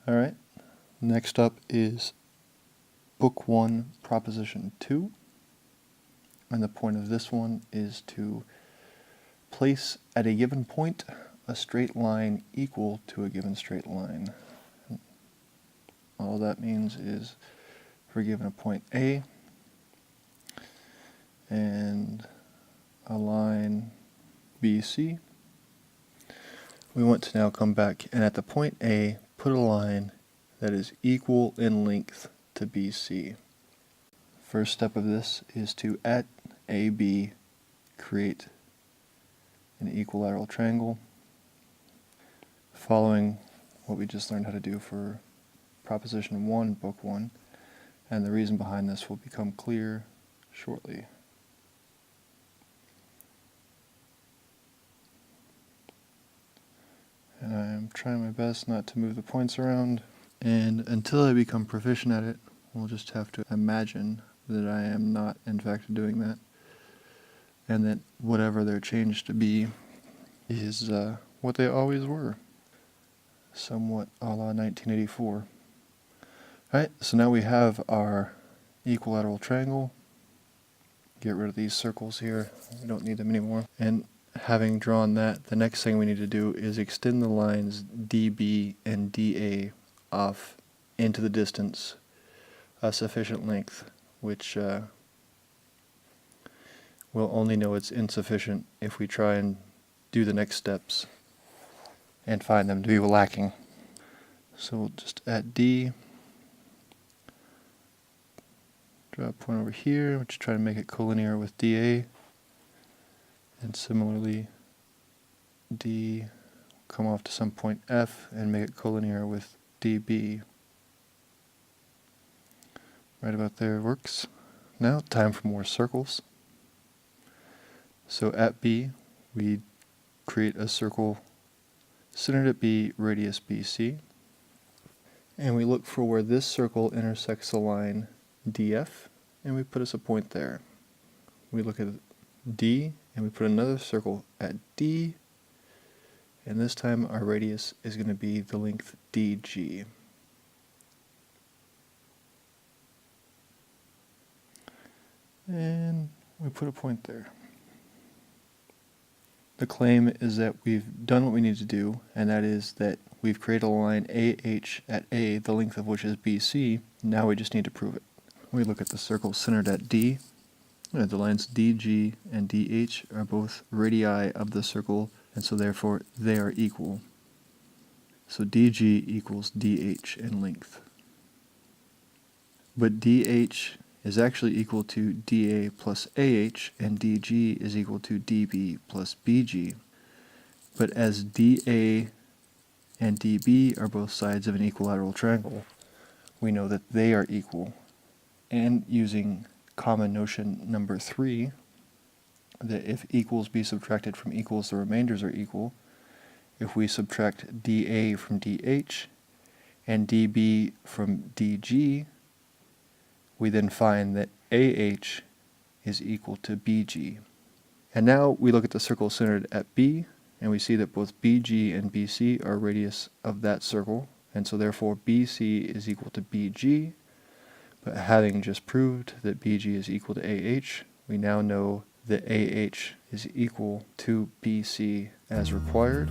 Alright, next up is Book 1, Proposition 2. And the point of this one is to place at a given point a straight line equal to a given straight line. All that means is we're given a point A and a line BC. We want to now come back and at the point A put a line that is equal in length to BC. First step of this is to at AB create an equilateral triangle following what we just learned how to do for Proposition 1, Book 1, and the reason behind this will become clear shortly. And I'm trying my best not to move the points around, and until I become proficient at it, we'll just have to imagine that I am not in fact doing that, and that whatever they're changed to be is what they always were, somewhat a la 1984. Alright, so now we have our equilateral triangle. Get rid of these circles here, we don't need them anymore. And having drawn that, the next thing we need to do is extend the lines DB and DA off into the distance a sufficient length, which we'll only know it's insufficient if we try and do the next steps and find them to be lacking. So we'll just at D, draw a point over here, which try to make it collinear with DA, and similarly D come off to some point F and make it collinear with DB. Right about there works. Now time for more circles. So at B we create a circle centered at B, radius BC, and we look for where this circle intersects the line DF, and we put us a point there. We look at D and we put another circle at D, and this time our radius is going to be the length DG. And we put a point there. The claim is that we've done what we need to do, and that is that we've created a line AH at A, the length of which is BC. Now we just need to prove it. We look at the circle centered at D. The lines DG and DH are both radii of the circle, and so therefore they are equal. So DG equals DH in length. But DH is actually equal to DA plus AH, and DG is equal to DB plus BG. But as DA and DB are both sides of an equilateral triangle, we know that they are equal. And using common notion number 3, that if equals be subtracted from equals, the remainders are equal. If we subtract DA from DH and DB from DG, we then find that AH is equal to BG. And now we look at the circle centered at B, and we see that both BG and BC are radius of that circle, and so therefore BC is equal to BG. But having just proved that BG is equal to AH, we now know that AH is equal to BC as required.